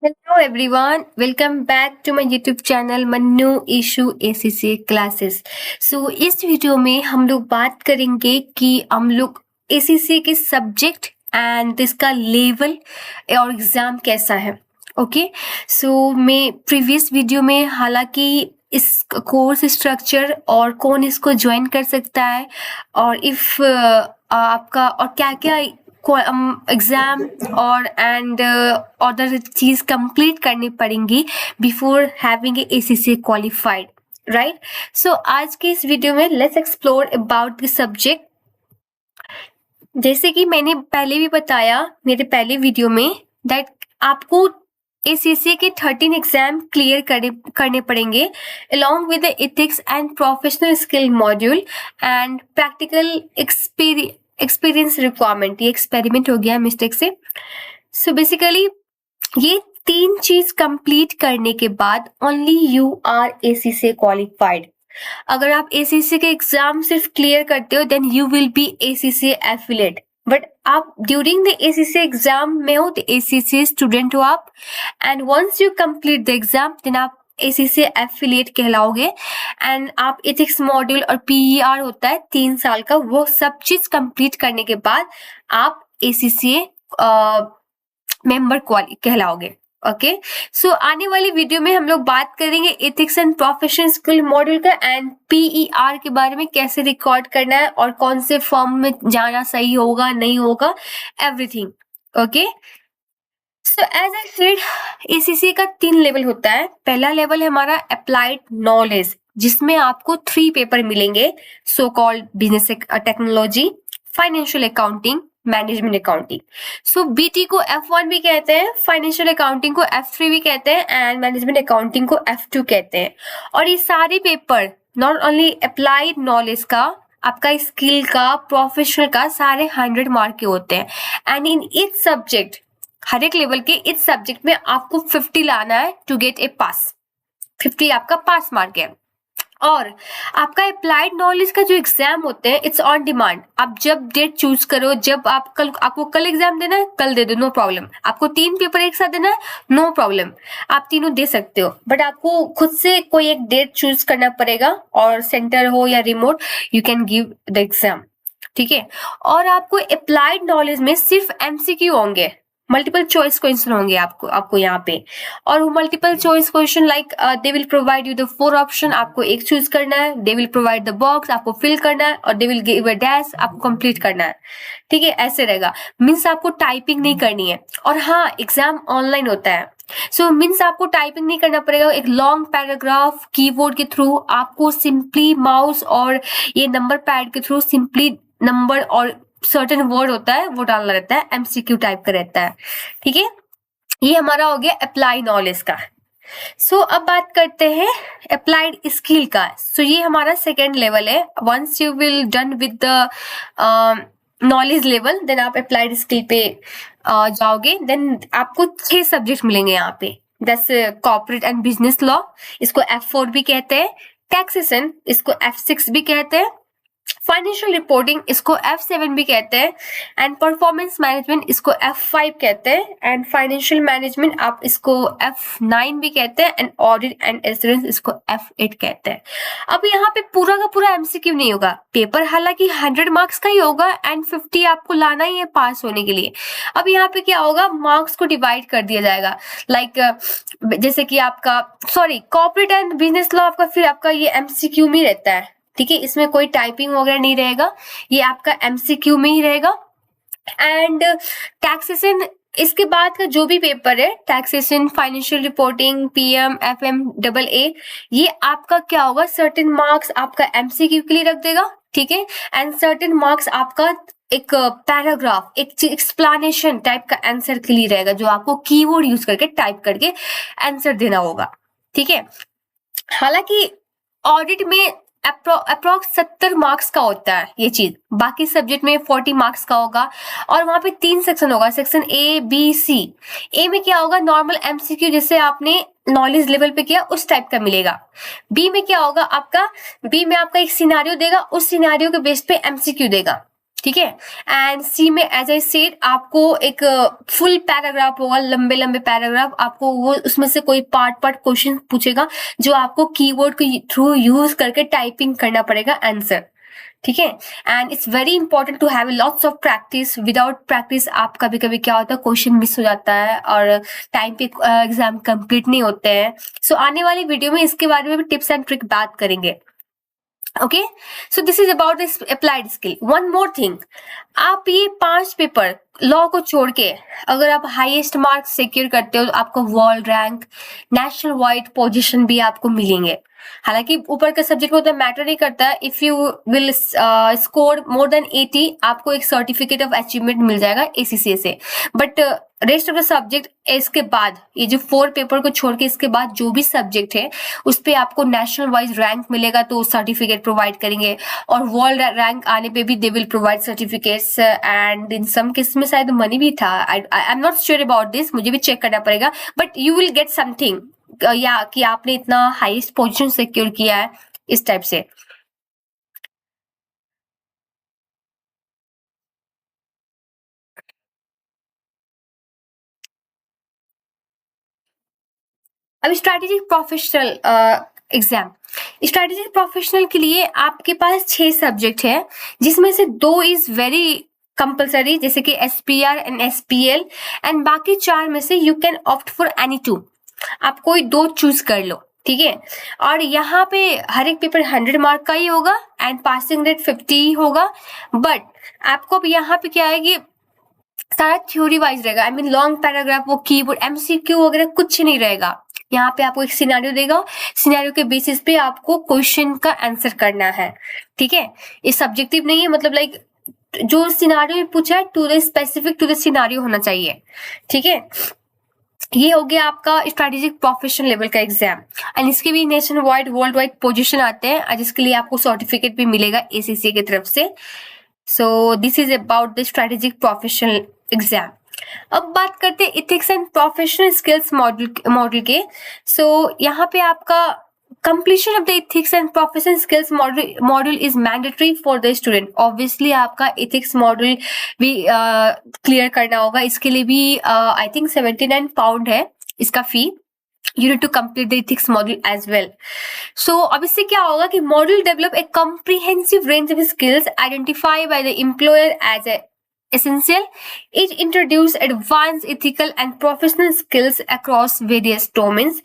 Hello everyone, welcome back to my YouTube channel Mannu Ishu ACC classes. So इस video में हम लोग बात करेंगे कि हम लोग एसीसी के सब्जेक्ट एंड इसका लेवल और एग्जाम कैसा है। ओके, सो मैं प्रीवियस वीडियो में हालांकि इस कोर्स स्ट्रक्चर और कौन इसको ज्वाइन कर सकता है और इफ आपका और क्या क्या एग्जाम और एंड अदर चीज कंप्लीट करनी पड़ेंगी before having ACC qualified, right. So आज के इस वीडियो में let's explore about the subject. जैसे कि मैंने पहले भी बताया मेरे पहले वीडियो में दैट आपको एसीसी के 13 एग्जाम क्लियर करने पड़ेंगे along with the ethics and professional skill module and practical experience requirement. ये एक्सपेरिमेंट हो गया मिस्टेक से। सो बेसिकली ये तीन चीज कंप्लीट करने के बाद only you are ACC qualified. अगर आप एसीसी के एग्जाम सिर्फ क्लियर करते हो then you will be ACC affiliate, but आप ड्यूरिंग द एसीसी एग्जाम में हो तो एसीसी स्टूडेंट हो आप, and once you complete the exam then आप एसीसी एफिलिएट कहलाओगे। एंड आप एथिक्स मॉड्यूल और पीईआर होता है 3 साल का, वो सब चीज कंप्लीट करने के बाद आप एसीसी मेंबर कहलाओगे। ओके, सो आने वाली वीडियो में हम लोग बात करेंगे ethics and professional skill module का एंड पीईआर के बारे में, कैसे रिकॉर्ड करना है और कौन से फॉर्म में जाना सही होगा नहीं होगा, everything. Okay, so as I said ACC का 3 लेवल होता है। पहला लेवल है हमारा अप्लाइड नॉलेज, जिसमें आपको 3 पेपर मिलेंगे, so called business technology, financial accounting, management accounting. So BT को F1 भी कहते हैं, फाइनेंशियल अकाउंटिंग को F3 भी कहते हैं एंड मैनेजमेंट अकाउंटिंग को F2 कहते हैं। और ये सारे paper not only applied knowledge का, आपका स्किल का, प्रोफेशनल का, सारे 100 मार्क के होते हैं। एंड इन ईच सब्जेक्ट, हर एक लेवल के इस सब्जेक्ट में आपको 50 लाना है टू गेट ए पास। 50 आपका पास मार्क है। और आपका अप्लाइड नॉलेज का जो एग्जाम होते हैं इट्स ऑन डिमांड। आप जब डेट चूज करो, जब आपको कल एग्जाम देना है कल दे दो, नो प्रॉब्लम। आपको 3 पेपर एक साथ देना है, नो प्रॉब्लम, आप तीनों दे सकते हो, बट आपको खुद से कोई एक डेट चूज करना पड़ेगा और सेंटर हो या remote, you can give the exam. ठीक है, और आपको अप्लाइड नॉलेज में सिर्फ एमसीक्यू होंगे, मल्टीपल चॉइस क्वेश्चन होंगे आपको यहाँ पे। और वो multiple choice question like they will provide you the 4 option, आपको एक चूज करना है। दे विल प्रोवाइड द बॉक्स, आपको फिल करना है, और they will give a dash, आपको कंप्लीट करना है। ठीक है, ऐसे रहेगा। मीन्स आपको टाइपिंग नहीं करनी है। और हाँ, एग्जाम ऑनलाइन होता है, सो मीन्स आपको टाइपिंग नहीं करना पड़ेगा। एक लॉन्ग पैराग्राफ कीबोर्ड के थ्रू आपको सिंपली माउस और ये नंबर पैड के थ्रू सिंपली नंबर और सर्टेन वर्ड होता है वो डालना रहता है, एमसीक्यू टाइप का रहता है। ठीक है, ये हमारा हो गया अप्लाई नॉलेज का। सो अब बात करते हैं अप्लाइड स्किल का। सो ये हमारा सेकेंड लेवल है। Once you will done with the knowledge level then आप अप्लाइड स्किल पे जाओगे। देन आपको 6 सब्जेक्ट मिलेंगे यहाँ पे। जैसे कॉर्पोरेट एंड बिजनेस लॉ, इसको F4 भी कहते हैं। टैक्सेशन, इसको F6 भी कहते हैं। फाइनेंशियल रिपोर्टिंग, इसको F7 भी कहते हैं। एंड परफॉर्मेंस मैनेजमेंट, इसको F5 कहते हैं। एंड फाइनेंशियल मैनेजमेंट आप इसको F9 भी कहते हैं। एंड ऑडिट एंड एश्योरेंस, इसको F8 कहते हैं। अब यहाँ पे पूरा का पूरा एमसीक्यू नहीं होगा, पेपर हालांकि 100 मार्क्स का ही होगा एंड 50 आपको लाना ही है पास होने के लिए। अब यहाँ पे क्या होगा, मार्क्स को डिवाइड कर दिया जाएगा। लाइक जैसे कि आपका कॉर्पोरेट एंड बिजनेस लॉ आपका फिर आपका ये एमसीक्यू में रहता है। ठीक है, इसमें कोई टाइपिंग वगैरह नहीं रहेगा, ये आपका एमसीक्यू में ही रहेगा। एंड टैक्सेशन, इसके बाद का जो भी पेपर है, taxation, financial reporting, PM, FM, double A, ये आपका क्या होगा, सर्टेन मार्क्स आपका एमसीक्यू के लिए रख देगा। ठीक है, एंड सर्टेन मार्क्स आपका एक पैराग्राफ, एक एक्सप्लेनेशन टाइप का आंसर के लिए रहेगा, जो आपको कीवर्ड यूज करके टाइप करके आंसर देना होगा। ठीक है, हालांकि ऑडिट में अप्रोक्स 70 मार्क्स का होता है ये चीज, बाकी सब्जेक्ट में 40 मार्क्स का होगा। और वहां पे 3 सेक्शन होगा, सेक्शन ए बी सी। ए में क्या होगा, नॉर्मल एमसीक्यू जैसे आपने नॉलेज लेवल पे किया उस टाइप का मिलेगा। बी में क्या होगा आपका, बी में आपका एक सिनारियो देगा, उस सिनारियो के बेस पे एमसीक्यू देगा। ठीक है। एंड सी में एज आई सेड आपको एक फुल पैराग्राफ होगा, लंबे लंबे पैराग्राफ, आपको वो उसमें से कोई पार्ट क्वेश्चन पूछेगा जो आपको कीवर्ड के थ्रू यूज करके टाइपिंग करना पड़ेगा आंसर, ठीक है। And it's very important to have lots of practice. Without practice आप कभी कभी क्या होता है क्वेश्चन मिस हो जाता है और टाइम पे एग्जाम कंप्लीट नहीं होते हैं। सो आने वाली वीडियो में इसके बारे में भी टिप्स एंड ट्रिक बात करेंगे। Okay, so this is about this applied skill. One more thing, आप ये 5 पेपर लॉ को छोड़ के अगर आप हाईएस्ट मार्क्स सिक्योर करते हो तो आपको world rank, national wide position भी आपको मिलेंगे। हालांकि ऊपर का सब्जेक्ट में उतना मैटर नहीं करता, if you will score more than 80 आपको एक सर्टिफिकेट ऑफ अचीवमेंट मिल जाएगा एसीसीए से। But rest of the subject इसके बाद, ये जो 4 पेपर को छोड़ के इसके बाद जो भी सब्जेक्ट है उस पे आपको नेशनल वाइज रैंक मिलेगा तो सर्टिफिकेट प्रोवाइड करेंगे, और वर्ल्ड रैंक आने पे भी they will provide certificates, and in some case में शायद मनी भी था। I am not sure about this, मुझे भी चेक करना पड़ेगा, but you will get something या कि आपने इतना हाईएस्ट पोजीशन सिक्योर किया है, इस टाइप से। अब strategic professional exam, strategic professional के लिए आपके पास 6 सब्जेक्ट है, जिसमें से 2 इज वेरी कंपलसरी, जैसे कि एसपीआर एंड एसपीएल, एंड बाकी 4 में से you can opt for any 2, आप कोई 2 चूज कर लो, ठीक है। और यहाँ पे हर एक पेपर 100 मार्क का ही होगा एंड पासिंग रेट 50 होगा। बट आपको अब यहाँ पे क्या है कि सारा थ्योरी वाइज रहेगा, आई मीन लॉन्ग पैराग्राफ, वो कीवर्ड एमसीक्यू वगैरह कुछ नहीं रहेगा। यहाँ पे आपको एक सिनेरियो देगा, सिनेरियो के बेसिस पे आपको क्वेश्चन का आंसर करना है, ठीक है। ये सब्जेक्टिव नहीं है, मतलब लाइक जो सिनेरियो पूछा है to the specific to the scenario होना चाहिए, ठीक है। ये हो गया आपका स्ट्रेटेजिक प्रोफेशनल लेवल का एग्जाम, एंड इसके भी nationwide worldwide position आते हैं, जिसके लिए आपको सर्टिफिकेट भी मिलेगा एसीसी की तरफ से। So this is about the strategic professional exam. अब बात करते हैं ethics and professional skills model के। सो यहाँ पे आपका completion of the ethics and professional skills module is mandatory for the student। obviously आपका ethics module भी क्लियर करना होगा, इसके लिए भी आई थिंक 79 पाउंड है इसका फी। you need to complete the ethics module as well। so अब इससे क्या होगा कि module develop a comprehensive range of skills identified by the employer as a essential। it introduces advanced ethical and professional skills across various domains।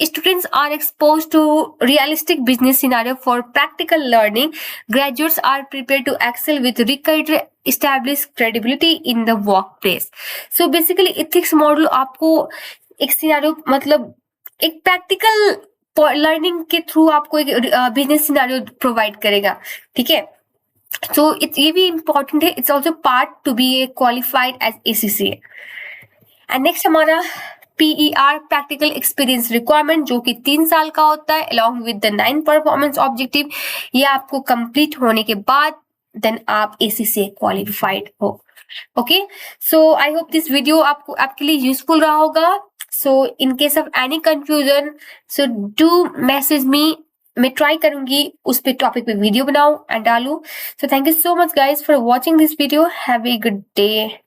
students are exposed to realistic business scenario for practical learning। graduates are prepared to excel with required established credibility in the workplace। so basically ethics module आपको एक scenario, मतलब एक practical learning के through आपको एक business scenario provide करेगा, ठीक है। तो ये भी इम्पोर्टेंट है, it's also part to be a qualified as ACCA. And next हमारा PER प्रैक्टिकल एक्सपीरियंस रिक्वायरमेंट, जो कि 3 साल का होता है along with the 9 performance objective. ये आपको कंप्लीट होने के बाद देन आप ACCA क्वालिफाइड हो। Okay, so I hope this video आपके लिए यूजफुल रहा होगा। So in case of any confusion, so do message me, मैं ट्राई करूंगी उस पे टॉपिक पे वीडियो बनाऊं एंड डालूं। So thank you so much guys for watching this video. Have a good day.